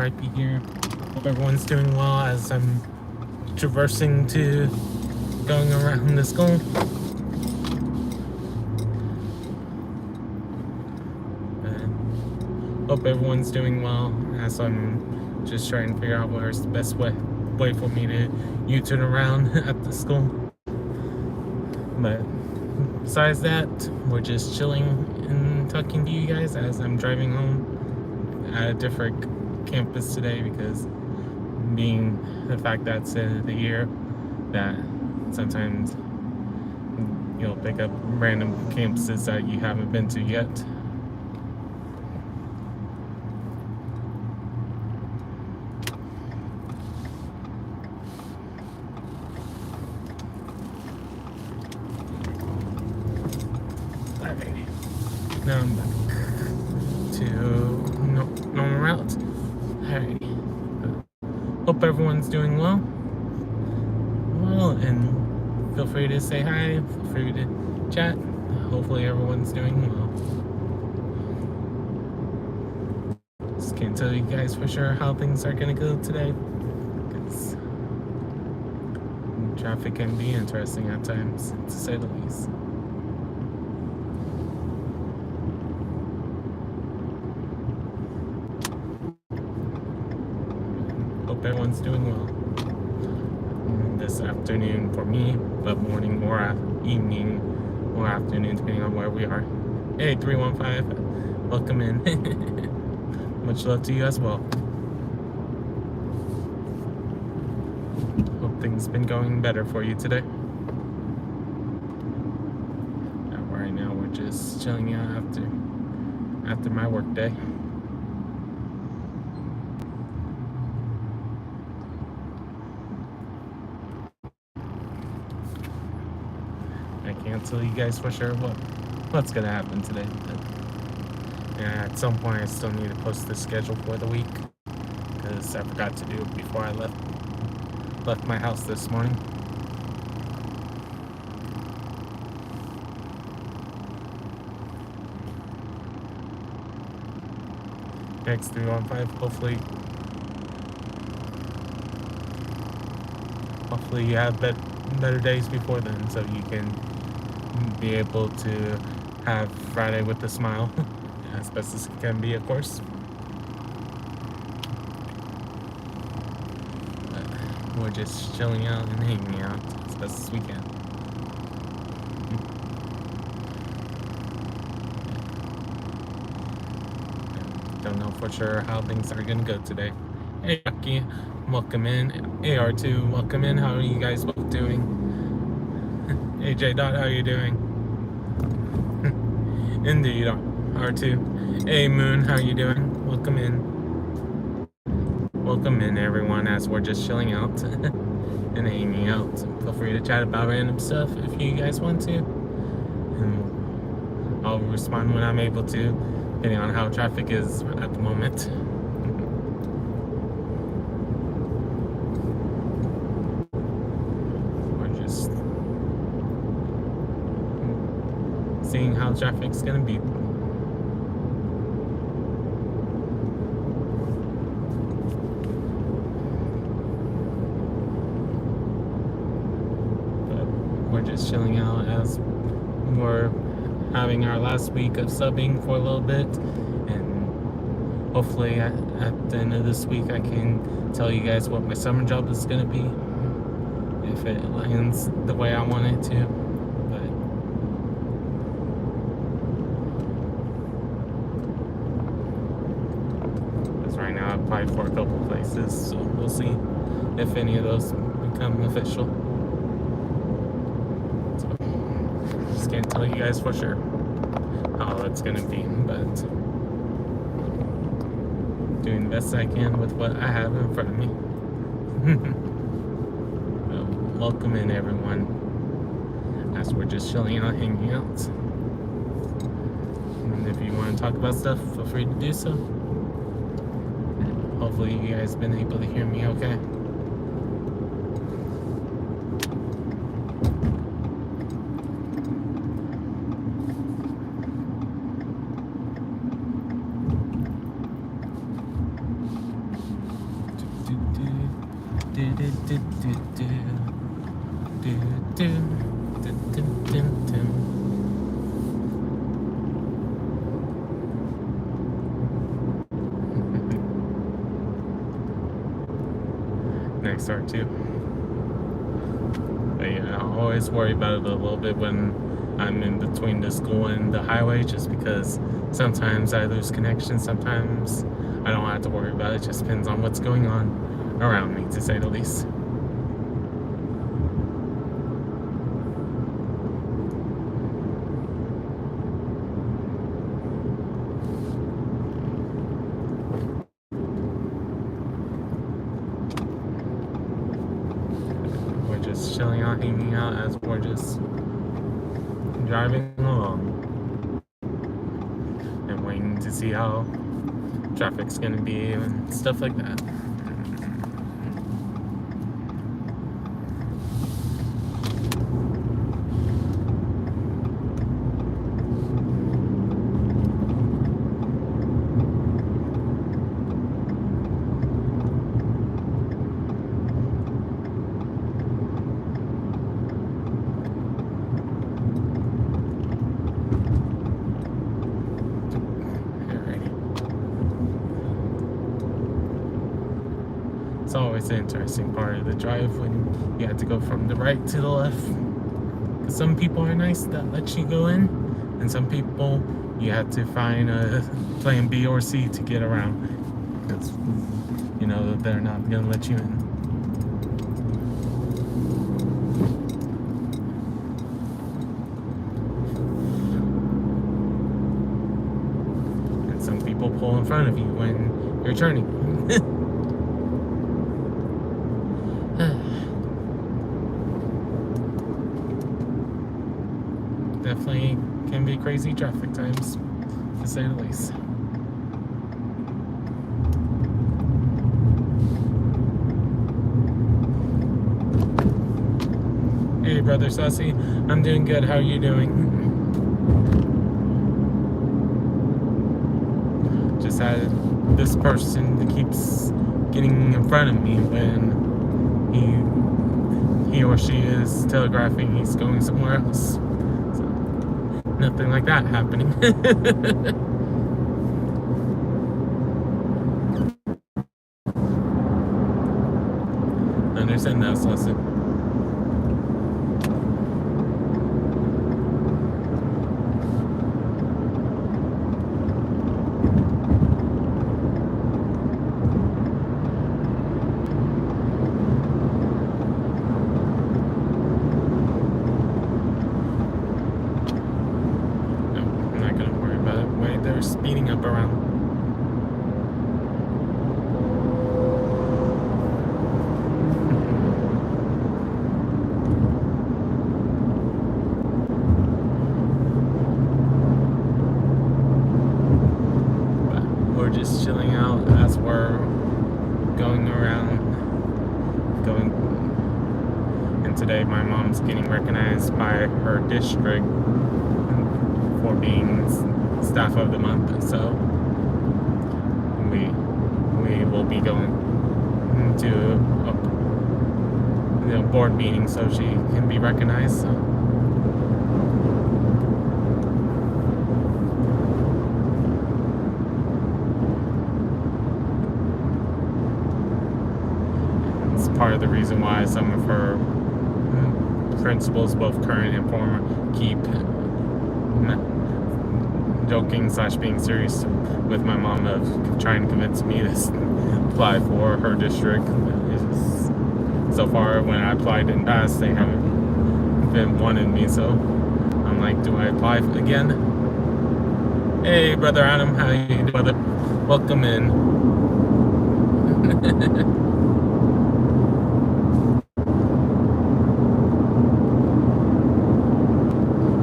Rhypi here. Hope everyone's doing well as I'm traversing to going around the school. Hope everyone's doing well as I'm just trying to figure out where's the best way for me to U-turn around at the school. But besides that, we're just chilling and talking to you guys as I'm driving home at a different campus today, because being the fact that it's the end of the year, that sometimes you'll pick up random campuses that you haven't been to yet. Now I'm back to normal route. Alright. Hope everyone's doing well. And feel free to say hi. Feel free to chat. Hopefully everyone's doing well. Just can't tell you guys for sure how things are gonna go today, because traffic can be interesting at times, to say the least. Hope everyone's doing well this afternoon for me, but morning or evening or afternoon, depending on where we are. Hey, 315, welcome in. Much love to you as well. Hope things been going better for you today. Right now we're just chilling out after my work day. I can't tell you guys for sure what's gonna happen today, but at some point I still need to post the schedule for the week, because I forgot to do it before I left my house this morning. X315, hopefully you have better days before then, so you can be able to have Friday with a smile, as best as it can be, of course. But we're just chilling out and hanging out as best as we can. Don't know for sure how things are gonna go today. Hey, Rocky, welcome in. AR2, welcome in. How are you guys both doing? AJ Dot, how are you doing? Indeed, R2. Hey, Moon, how are you doing? Welcome in. Welcome in, everyone, as we're just chilling out and hanging out. Feel free to chat about random stuff if you guys want to. And I'll respond when I'm able to, depending on how traffic is at the moment. Seeing how traffic's gonna be. But we're just chilling out as we're having our last week of subbing for a little bit, and hopefully at the end of this week I can tell you guys what my summer job is gonna be, if it lands the way I want it to. Right now I applied for a couple places, so we'll see if any of those become official. So, just can't tell you guys for sure how it's gonna be, but doing the best I can with what I have in front of me. Welcome in, everyone, as we're just chilling out, hanging out. And if you want to talk about stuff, feel free to do so. Hopefully you guys been able to hear me okay. Next R2. But yeah, I always worry about it a little bit when I'm in between the school and the highway, just because sometimes I lose connection, sometimes I don't have to worry about it. It just depends on what's going on around me, to say the least. We're just chilling out, hanging out as we're just driving along and waiting to see how traffic's gonna be and stuff like that. It's always the interesting part of the drive when you have to go from the right to the left. Because some people are nice that let you go in, and some people you have to find a plan B or C to get around. Because, you know, they're not going to let you in. And some people pull in front of you when you're turning. Definitely can be crazy traffic times, to say the least. Hey, Brother Sussy, I'm doing good. How are you doing? Just had this person that keeps getting in front of me when he or she is telegraphing he's going somewhere else. So, nothing like that happening. Understand that, Sussy. Speeding up around. But we're just chilling out as we're going around. And today my mom's getting recognized by her district for being staff of the month, so we will be going to a board meeting so she can be recognized. So. It's part of the reason why some of her principals, both current and former, keep joking / being serious with my mom of trying to convince me to apply for her district. So far, when I applied and passed, they haven't been wanting me, so I'm like, do I apply again? Hey, Brother Adam, how you doing, brother? Welcome in.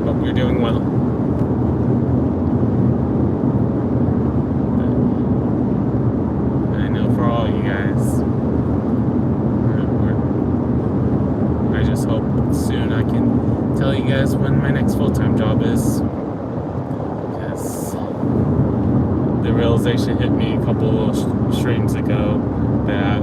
Hope you're doing well. Soon I can tell you guys when my next full-time job is, because the realization hit me a couple of streams ago that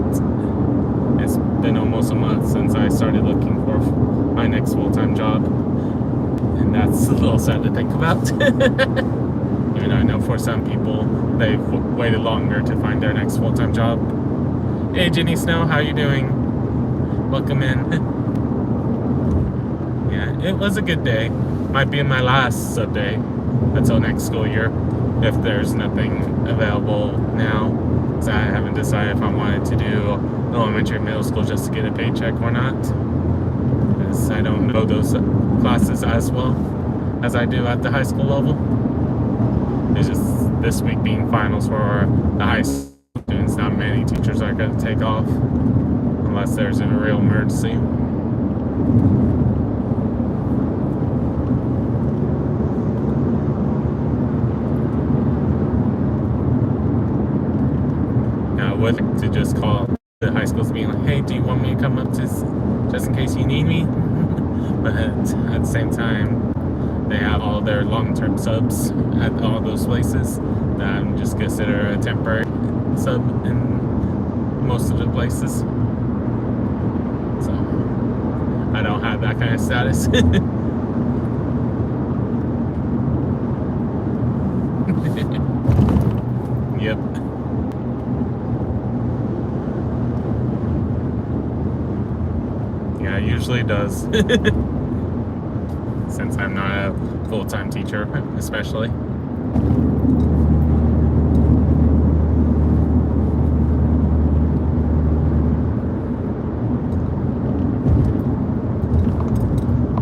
it's been almost a month since I started looking for my next full-time job. And that's a little sad to think about. Even though I know for some people, they've waited longer to find their next full-time job. Hey, Jenny Snow, how you doing? Welcome in. Yeah, it was a good day. Might be my last sub day until next school year, if there's nothing available now. So I haven't decided if I wanted to do elementary, middle school just to get a paycheck or not. Because I don't know those classes as well as I do at the high school level. It's just this week being finals for the high school students, not many teachers are going to take off unless there's a real emergency. Now, I would like to just call the high schools being like, hey, do you want me to come up to just in case you need me? But at the same time, they have all their long-term subs at all those places that I'm just consider a temporary sub in most of the places. So I don't have that kind of status. Yep. Yeah, it usually does. Since I'm not a full-time teacher, especially.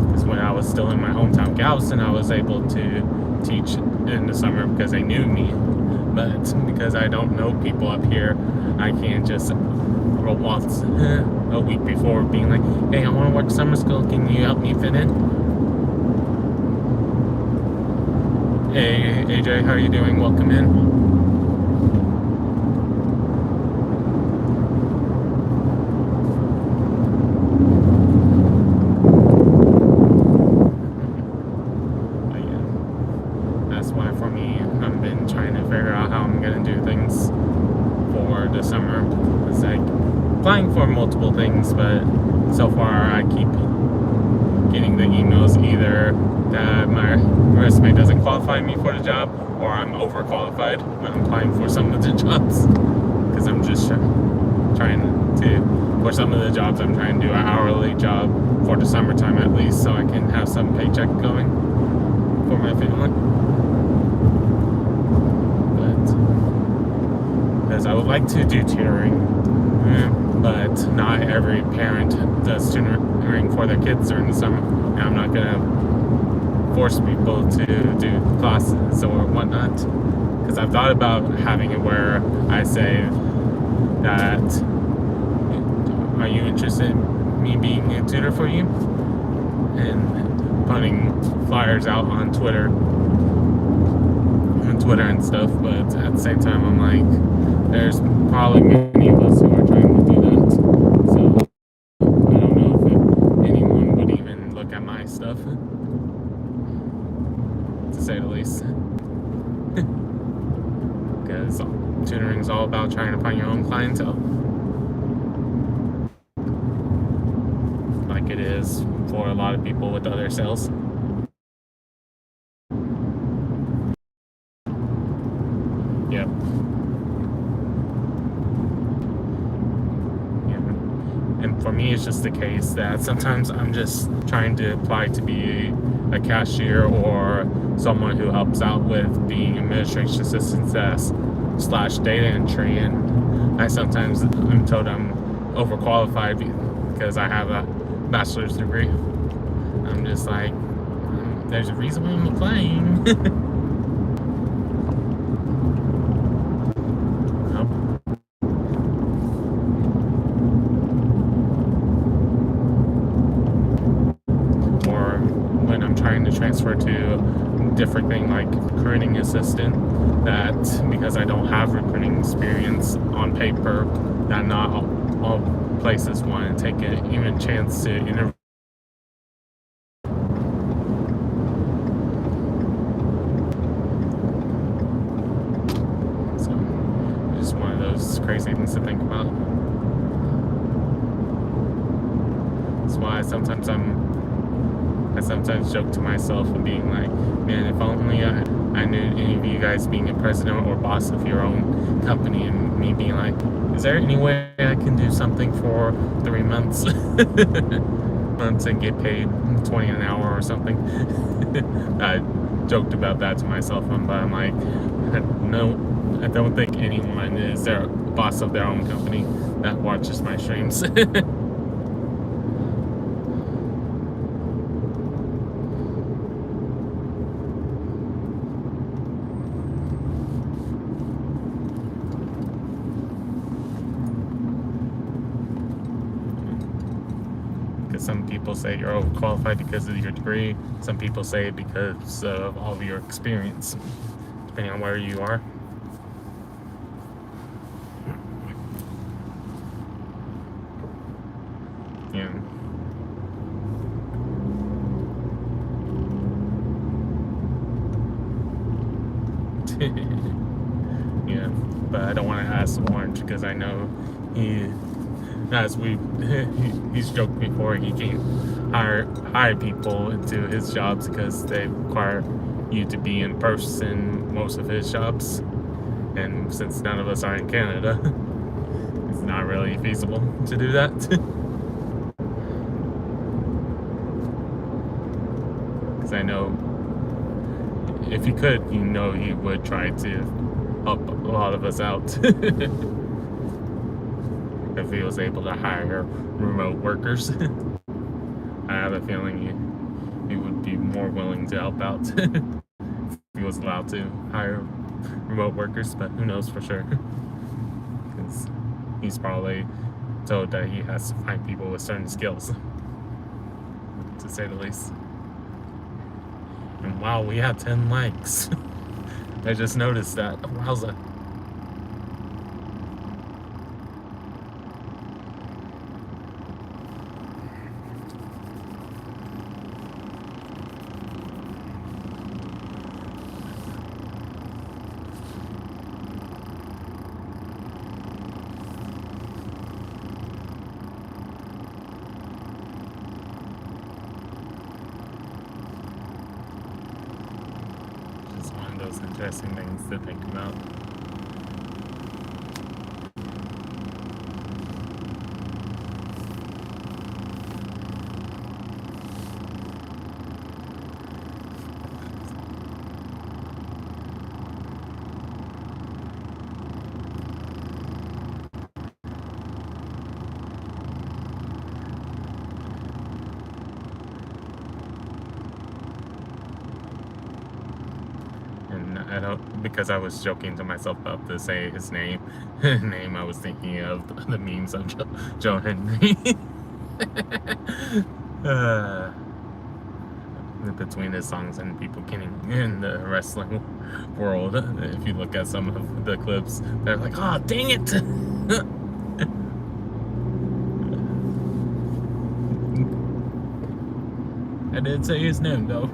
Because when I was still in my hometown, Galveston, I was able to teach in the summer because they knew me. But because I don't know people up here, I can't just once a week before being like, hey, I want to work summer school, can you help me fit in? Hey, AJ, how are you doing? Welcome in. But yeah, that's why for me, I've been trying to figure out how I'm going to do things for the summer. It's like applying for multiple things, but so far I keep getting the emails either that my resume doesn't qualify me for the job, or I'm overqualified when I'm applying for some of the jobs. Because I'm just trying to, for some of the jobs, I'm trying to do an hourly job for the summertime at least, so I can have some paycheck going for my family. But because I would like to do tutoring, but not every parent does tutoring for their kids during the summer, and I'm not gonna force people to do classes or whatnot, because I've thought about having it where I say that, are you interested in me being a tutor for you, and putting flyers out on Twitter and stuff. But at the same time, I'm like, there's probably many of us who are trying to do that, so I don't know if anyone would even look at my stuff, to say the least. Because tutoring is all about trying to find your own clientele, like it is for a lot of people with other sales. Yep. Yeah. And for me, it's just the case that sometimes I'm just trying to apply to be a cashier or someone who helps out with being administration assistant slash data entry, and I'm told I'm overqualified because I have a bachelor's degree. I'm just like, there's a reason why I'm applying. Or when I'm trying to transfer to different thing like recruiting assistant, that because I don't have recruiting experience on paper, that not all places want to take an even chance to interview. So just one of those crazy things to think about. why I sometimes joke to myself and being like, man, if only I knew any of you guys being a president or boss of your own company, and me being like, is there any way I can do something for 3 months? Months and get paid 20 an hour or something. I joked about that to myself, but I'm like, no, I don't think anyone is their boss of their own company that watches my streams. Some people say you're overqualified because of your degree. Some people say it because of all of your experience, depending on where you are. Yeah. Yeah, but I don't want to ask Orange because I know he's joked before, he can't hire people into his jobs because they require you to be in person most of his jobs, and since none of us are in Canada, it's not really feasible to do that. Because I know if he could, he would try to help a lot of us out. If he was able to hire remote workers. I have a feeling he would be more willing to help out if he was allowed to hire remote workers, but who knows for sure. Because he's probably told that he has to find people with certain skills, to say the least. And wow, we have 10 likes. I just noticed that. Wowza. Those interesting things to think about. I don't, because I was joking to myself about to say his name. I was thinking of the memes of Joe Henry. Between his songs and people getting in the wrestling world, if you look at some of the clips, they're like, oh, dang it! I did say his name, though.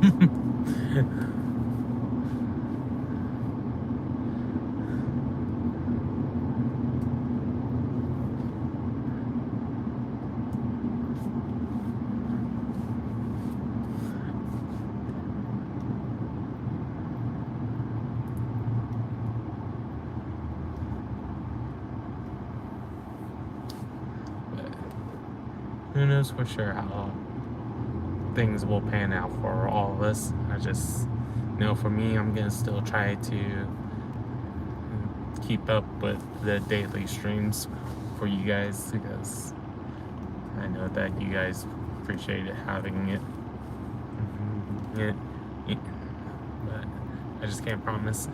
Who knows for sure how things will pan out for all of us. I just know for me, I'm gonna still try to keep up with the daily streams for you guys, because I know that you guys appreciate having it. Yeah, but I just can't promise.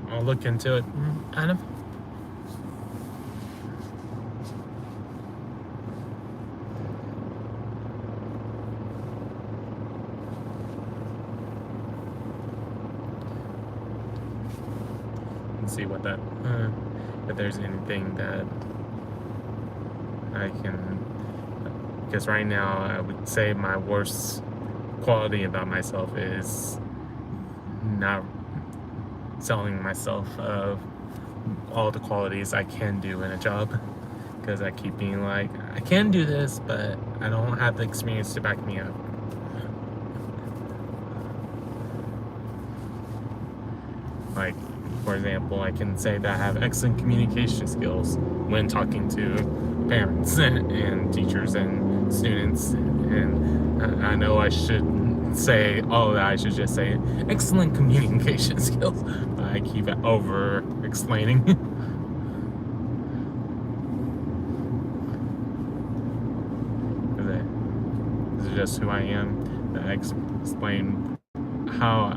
I'll look into it, Adam. And see what that, if there's anything that I can Because right now, I would say my worst quality about myself is not selling myself of all the qualities I can do in a job. Because I keep being like, I can do this, but I don't have the experience to back me up. Like, for example, I can say that I have excellent communication skills when talking to parents and teachers and students. And I know I should say all that. I should just say excellent communication skills. But I keep over explaining. This is just who I am. I explain how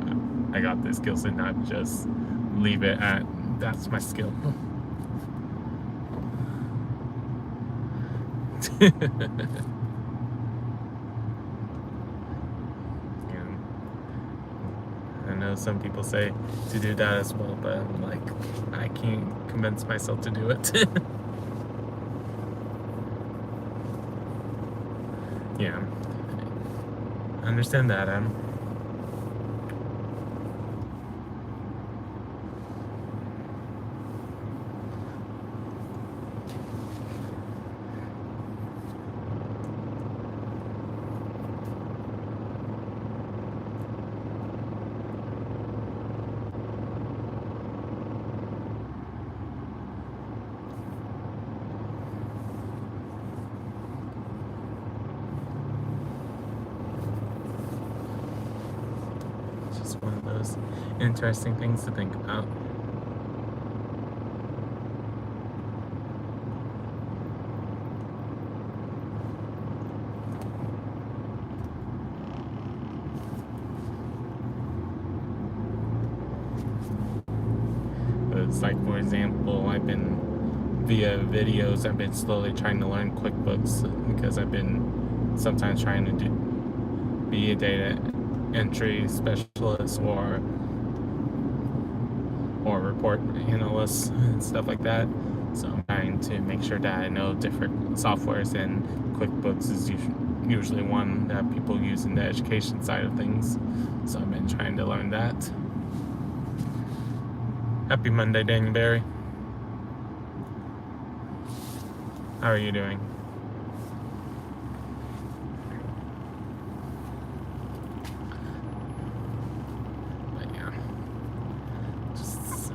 I got the skills and not just leave it at that's my skill. I know some people say to do that as well, but I'm like, I can't convince myself to do it. Yeah, I understand that, Adam. One of those interesting things to think about. It's like, for example, via videos, I've been slowly trying to learn QuickBooks because I've been sometimes trying to be a data entry specialist or report analyst and stuff like that. So I'm trying to make sure that I know different softwares, and QuickBooks is usually one that people use in the education side of things. So I've been trying to learn that. Happy Monday, Daniel Barry. How are you doing?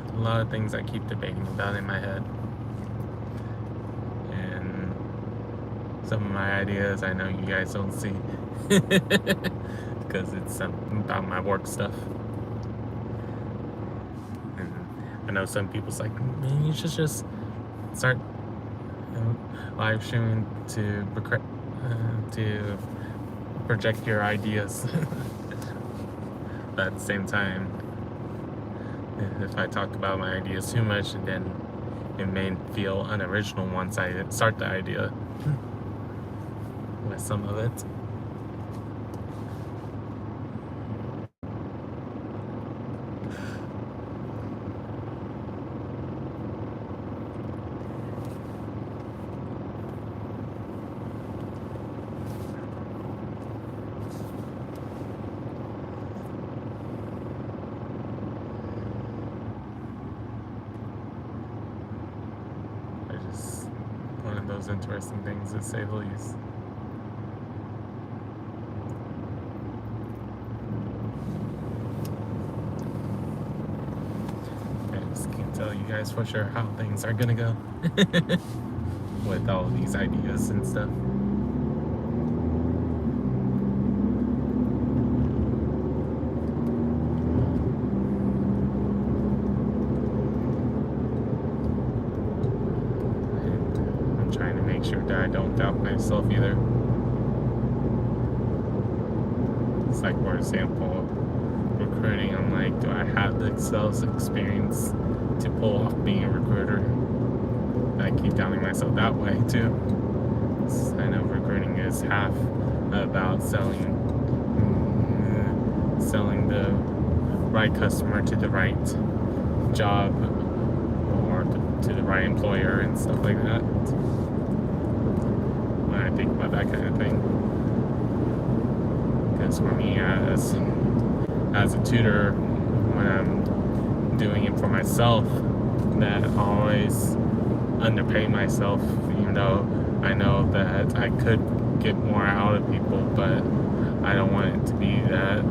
A lot of things I keep debating about in my head, and some of my ideas I know you guys don't see because it's about my work stuff. And I know some people's like, man, you should just start live streaming to project your ideas. But at the same time, if I talk about my ideas too much, then it may feel unoriginal once I start the idea with some of it. One of those interesting things, to say the least. I just can't tell you guys for sure how things are gonna go with all of these ideas and stuff. Sure that I don't doubt myself either. It's like, for example, recruiting. I'm like, do I have the sales experience to pull off being a recruiter? I keep doubting myself that way too. I know recruiting is half about selling the right customer to the right job or to the right employer and stuff like that. When I think about that kind of thing. Because for me, as a tutor, when I'm doing it for myself, that I always underpay myself, even though I know that I could get more out of people, but I don't want it to be that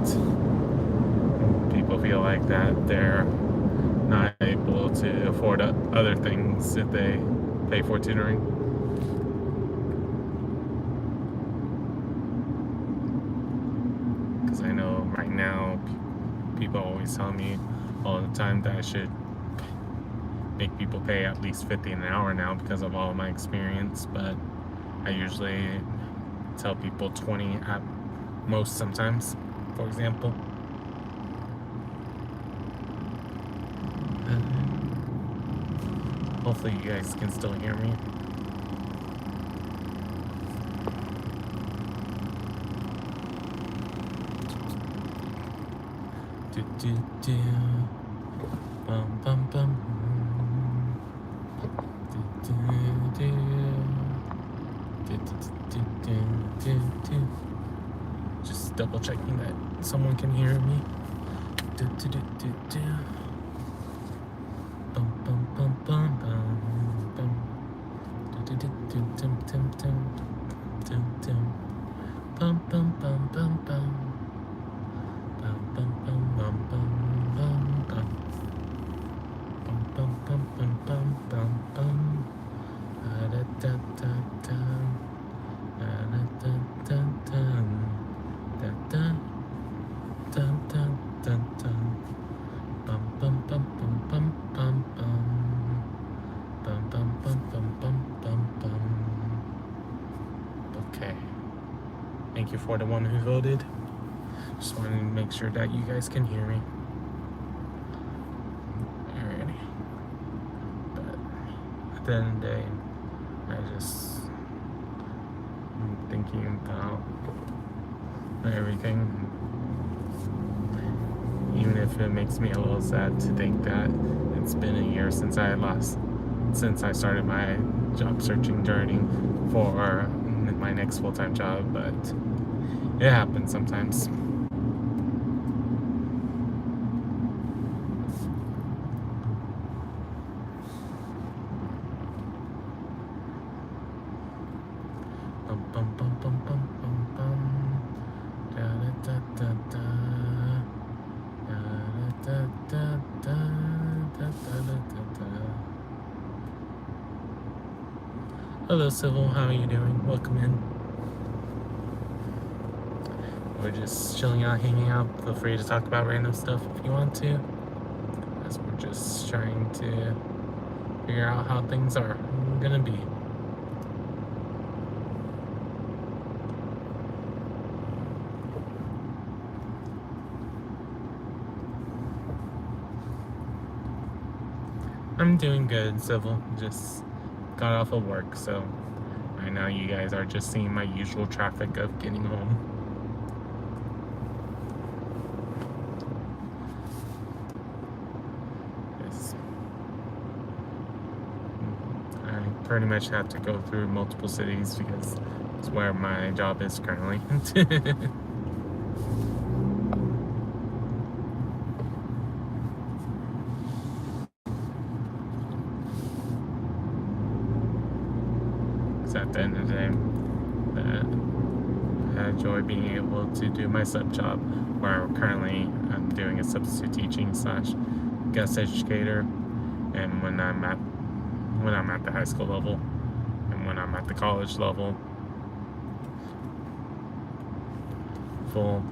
people feel like that they're not able to afford other things if they pay for tutoring. Because I know right now people always tell me all the time that I should make people pay at least $50 an hour now because of all of my experience, but I usually tell people 20 at most sometimes, for example. Hopefully you guys can still hear me. Do do do. Bum bum bum. Do do do. Do do do do do. Just double checking that someone can hear me. Do do do do do. Bum bum bum bum bum bum. Do do do do dum dum dum dum dum. Bum bum bum bum bum. Bum bum bum bum bum bum bum. Bum bum bum bum bum bum bum. Da da da da. Da da da da. Da da da da da da. Bum bum bum bum bum bum bum. Bum bum bum bum bum bum bum. Okay. Thank you for the one who voted. Just wanted to make sure that you guys can hear me. Alrighty. But at the end of the day, I'm thinking about everything. Even if it makes me a little sad to think that it's been a year since I started my job searching journey for my next full-time job, but it happens sometimes. Bum bum bum bum bum bum bum. Da da da da da. Da da da da da da da. Hello, Civil. How are you doing? Welcome in. We're just chilling out, hanging out. Feel free to talk about random stuff if you want to, as we're just trying to figure out how things are gonna be. I'm doing good, Civil. Just got off of work, so right now you guys are just seeing my usual traffic of getting home. Yes. I pretty much have to go through multiple cities because it's where my job is currently. At the end of the day, I enjoy being able to do my sub job, where currently I'm doing a substitute teaching / guest educator, and when I'm at the high school level and when I'm at the college level, full,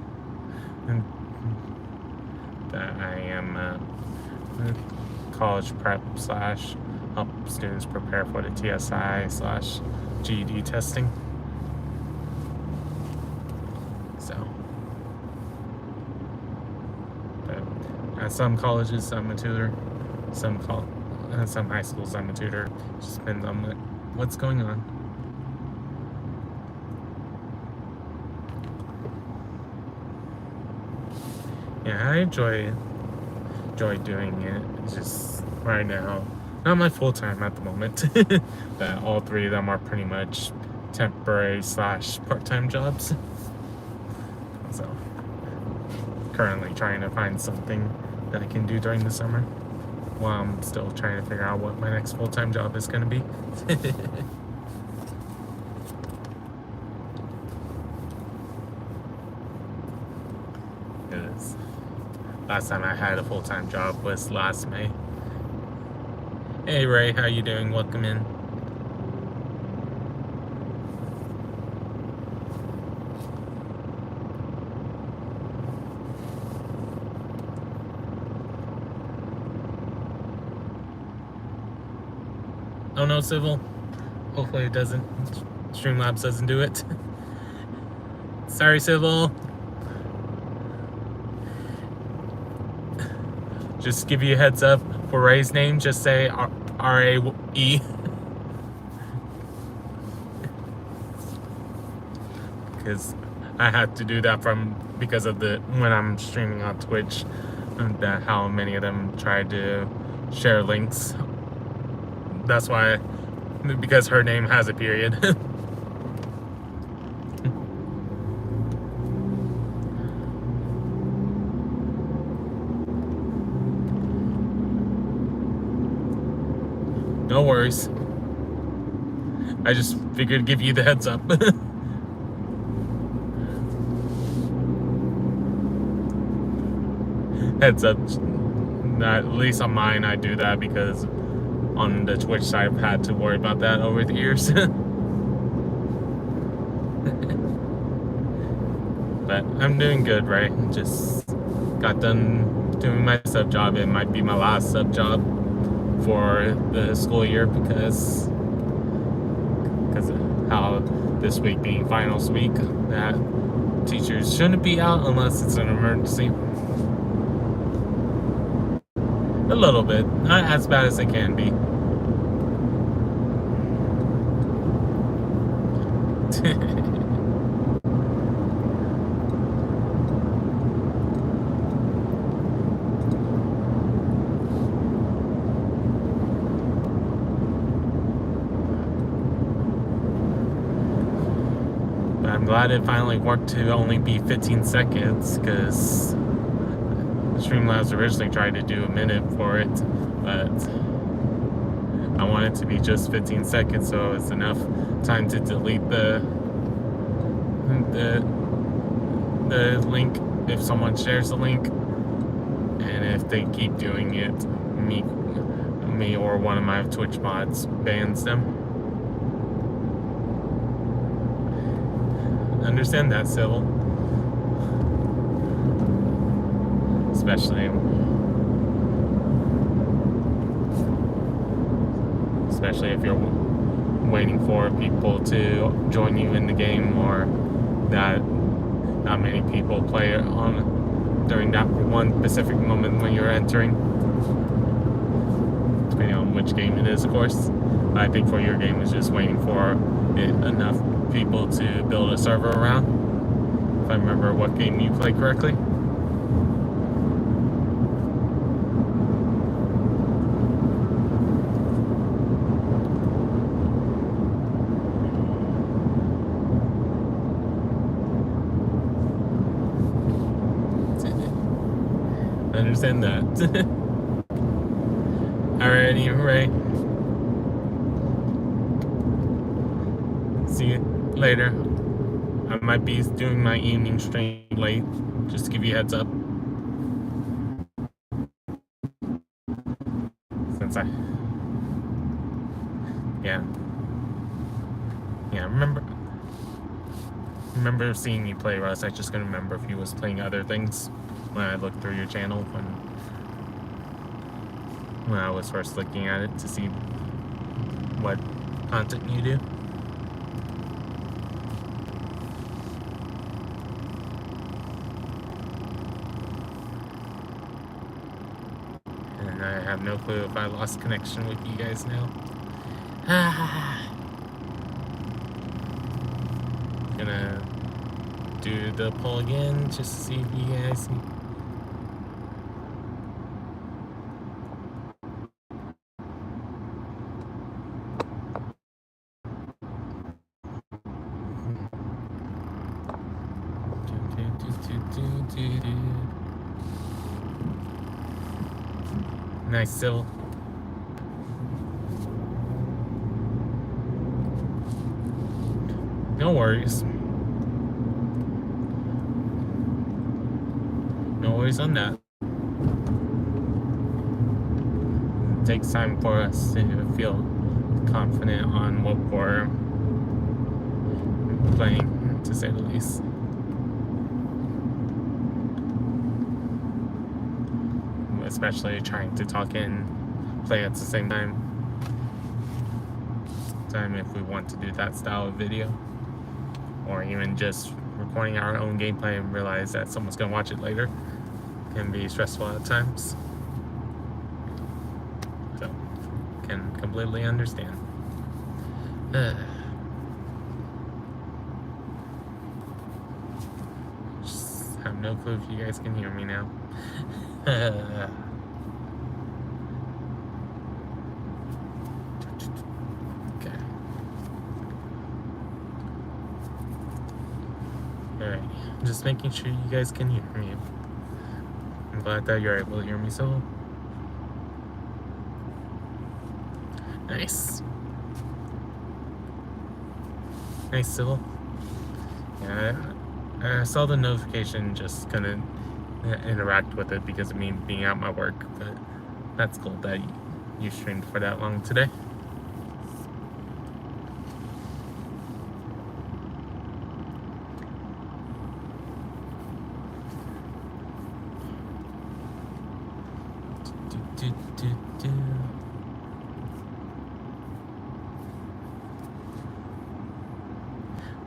and that I am college prep / help students prepare for the TSI / GED testing. So, but at some colleges I'm a tutor, some high schools I'm a tutor. Just depends on what's going on. Yeah, I enjoy doing it. It's just right now, not my full time at the moment. That all three of them are pretty much temporary / part-time jobs. So currently trying to find something that I can do during the summer while I'm still trying to figure out what my next full-time job is going to be. Because last time I had a full-time job was last May. Hey Ray, how you doing? Welcome in. Oh no, Civil. Hopefully it doesn't. Streamlabs doesn't do it. Sorry, Civil. Just give you a heads up for Ray's name. Just say R-A-E. Because I had to do that because of when I'm streaming on Twitch, and that how many of them tried to share links. That's why, because her name has a period. No worries. I just figured to give you the heads up. Heads up. At least on mine, I do that because on the Twitch side, I've had to worry about that over the years. But I'm doing good, right? Just got done doing my sub job. It might be my last sub job for the school year because of how this week being finals week, that teachers shouldn't be out unless it's an emergency. A little bit, not as bad as it can be. I'm glad it finally worked to only be 15 seconds because Streamlabs originally tried to do a minute for it, but I want it to be just 15 seconds so it's enough time to delete the link if someone shares the link, and if they keep doing it, me or one of my Twitch mods bans them. Understand that, Civil. Especially if you're waiting for people to join you in the game, or that not many people play on during that one specific moment when you're entering, depending on which game it is, of course. I think for your game, it's just waiting for enough people to build a server around, if I remember what game you play correctly. I understand that. Alrighty, Ray. See you later. I might be doing my evening stream late, just to give you a heads up. Since remember seeing you play Rust. I just couldn't remember if you was playing other things when I looked through your channel when I was first looking at it to see what content you do. And I have no clue if I lost connection with you guys now. Gonna do the poll again just to see if you guys see. Nice civil. No worries. No worries on that. It takes time for us to feel confident on what we're playing, to say the least. Especially trying to talk and play at the same time if we want to do that style of video, or even just recording our own gameplay and realize that someone's gonna watch it later can be stressful at times. So, can completely understand. Just have no clue if you guys can hear me now. Okay. Alright, just making sure you guys can hear me. I'm glad that you're able to hear me so. Nice. Nice, Sybil. Yeah, I saw the notification, just couldn't interact with it because of me being at my work, but that's cool that you streamed for that long today.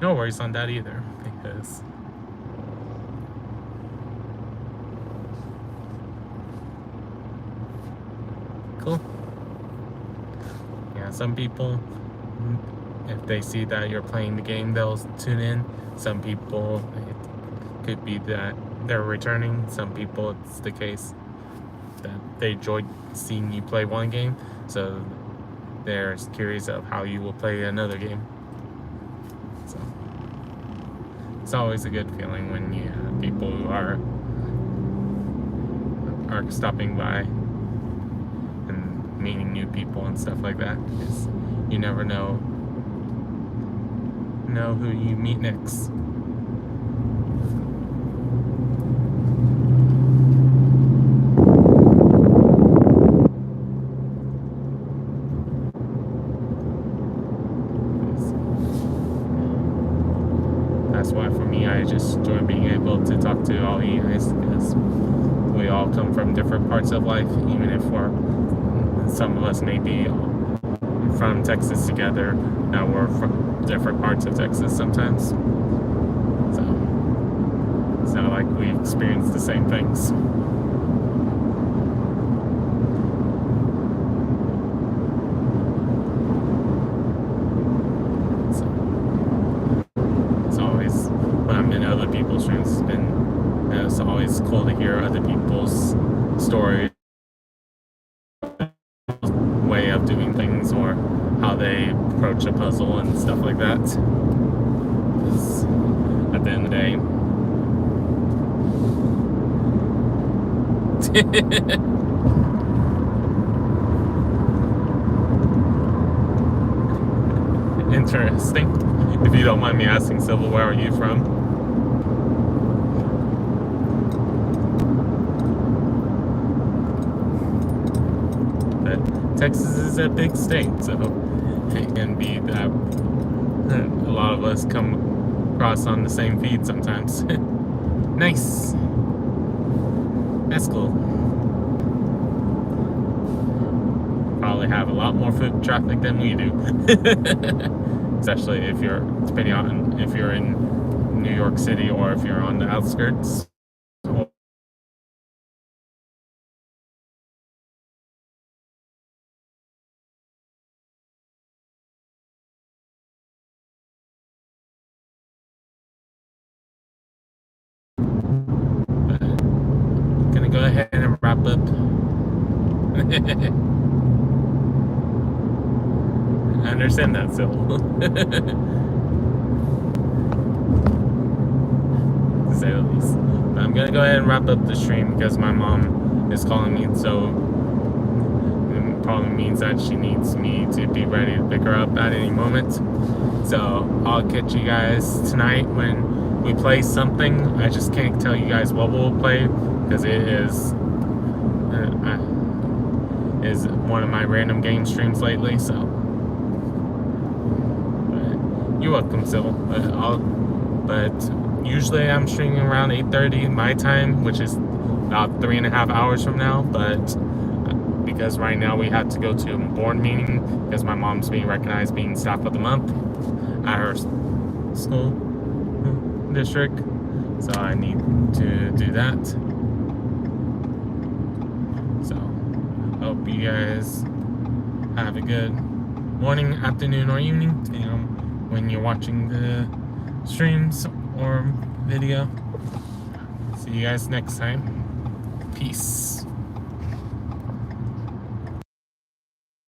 No worries on that either, because cool. Yeah, some people, if they see that you're playing the game, they'll tune in. Some people, it could be that they're returning. Some people, it's the case that they enjoyed seeing you play one game, so they're curious of how you will play another game. So it's always a good feeling when you have people who are stopping by and meeting new people and stuff like that, because you never know who you meet next. That's why for me, I just enjoy being able to talk to all you guys, because we all come from different parts of life, even if some of us may be from Texas together, now we're from different parts of Texas sometimes. So it's not like we experience the same things. It's always, when I'm in other people's streams, it's always cool to hear other people's stories, way of doing things, or how they approach a puzzle and stuff like that. Because at the end of the day, interesting. If you don't mind me asking, Sybil, where are you from? But Texas is a big state, so it can be that a lot of us come across on the same feed sometimes. Nice. That's cool. Probably have a lot more foot traffic than we do. Especially if you're, depending on if you're in New York City or if you're on the outskirts. Gonna go ahead and wrap up. I understand that, Sybil. say the least. But I'm gonna go ahead and wrap up the stream because my mom is calling me, so it probably means that she needs me to be ready to pick her up at any moment. So I'll catch you guys tonight when we play something. I just can't tell you guys what we'll play because it is one of my random game streams lately. So, but you're welcome, Sybil. But usually I'm streaming around 8:30 my time, which is about 3.5 hours from now. But because right now we have to go to a board meeting because my mom's being recognized being staff of the month at her school district, so I need to do that. So hope you guys have a good morning, afternoon, or evening, depending on when you're watching the streams or video. See you guys next time. Peace.